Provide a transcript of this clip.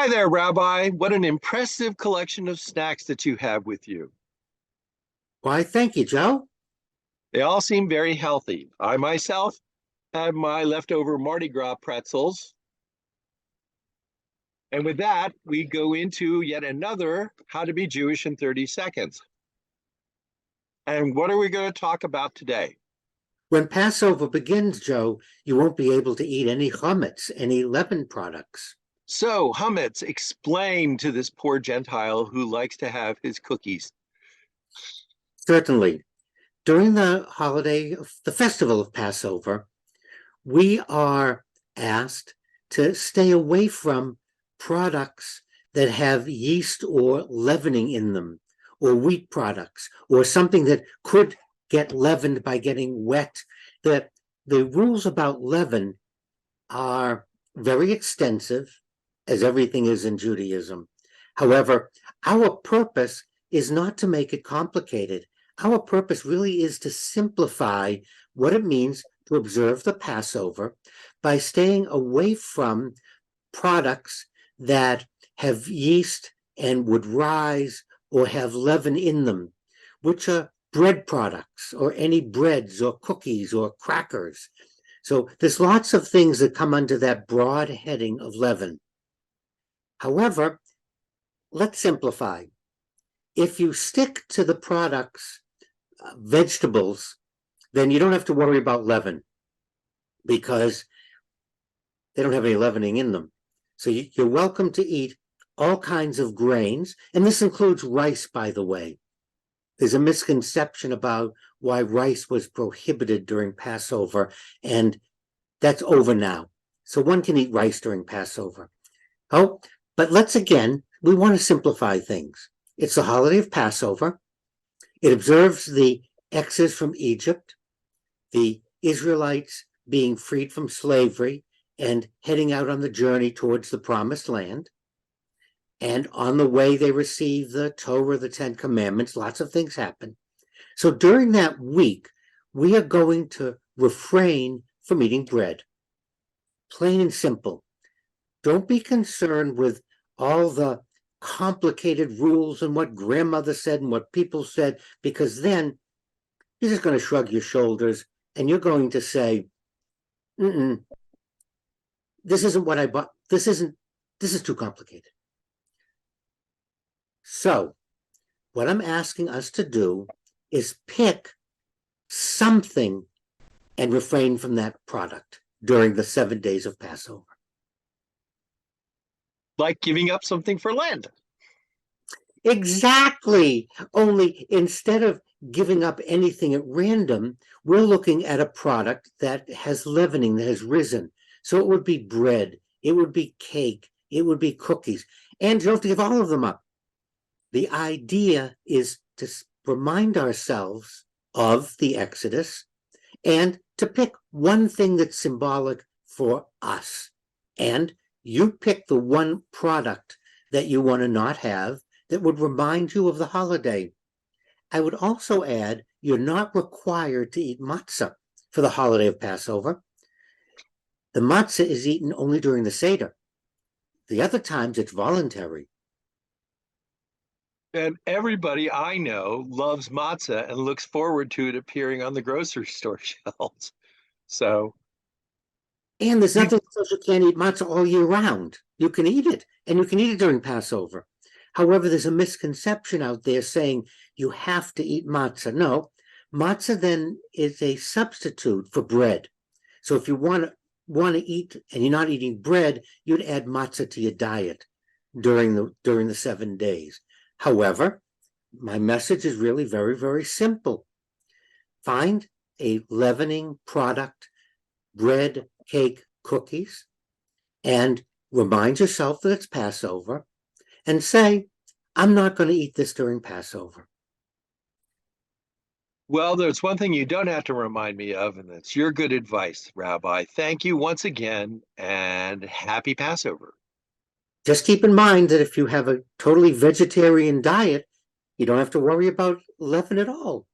Hi there, Rabbi. What an impressive collection of snacks that you have with you. Why, thank you, Joe. They all seem very healthy. I myself have my leftover Mardi Gras pretzels. And with that, we go into yet another How to Be Jewish in 30 Seconds. And what are we going to talk about today? When Passover begins, Joe, you won't be able to eat any chametz, any leaven products. So, Chametz, explain to this poor Gentile who likes to have his cookies. Certainly, during the festival of Passover, we are asked to stay away from products that have yeast or leavening in them, or wheat products, or something that could get leavened by getting wet. The rules about leaven are very extensive, as everything is in Judaism. However, our purpose is not to make it complicated. Our purpose really is to simplify what it means to observe the Passover by staying away from products that have yeast and would rise or have leaven in them, which are bread products or any breads or cookies or crackers. So there's lots of things that come under that broad heading of leaven. However, let's simplify. If you stick to the products, vegetables, then you don't have to worry about leaven because they don't have any leavening in them. So you're welcome to eat all kinds of grains, and this includes rice, by the way. There's a misconception about why rice was prohibited during Passover, and that's over now. So one can eat rice during Passover. Oh, but we want to simplify things. It's the holiday of Passover. It observes the exodus from Egypt, the Israelites being freed from slavery and heading out on the journey towards the promised land. And on the way, they receive the Torah, the Ten Commandments. Lots of things happen. So during that week, we are going to refrain from eating bread. Plain and simple. Don't be concerned with all the complicated rules and what grandmother said and what people said, because then you're just going to shrug your shoulders and you're going to say, this isn't what I bought. This is too complicated. So what I'm asking us to do is pick something and refrain from that product during the 7 days of Passover. Like giving up something for Lent. Exactly. Only instead of giving up anything at random, we're looking at a product that has leavening, that has risen. So it would be bread, it would be cake, it would be cookies. And you don't have to give all of them up. The idea is to remind ourselves of the Exodus and to pick one thing that's symbolic for us. And you pick the one product that you want to not have that would remind you of the holiday. I would also add, you're not required to eat matzah for the holiday of Passover. The matzah is eaten only during the Seder. The other times it's voluntary. And everybody I know loves matzah and looks forward to it appearing on the grocery store shelves. So, And there's nothing that says you can't eat matzah all year round. You can eat it, and you can eat it during Passover. However, there's a misconception out there saying you have to eat matzah. No, matzah then is a substitute for bread. So if you want to eat and you're not eating bread, you'd add matzah to your diet during the 7 days. However, my message is really very, very simple. Find a leavening product, bread, cake, cookies, and remind yourself that it's Passover and say, I'm not going to eat this during Passover. well, there's one thing you don't have to remind me of, and that's your good advice, Rabbi. Thank you once again, and happy Passover. Just keep in mind that if you have a totally vegetarian diet, you don't have to worry about leaven at all.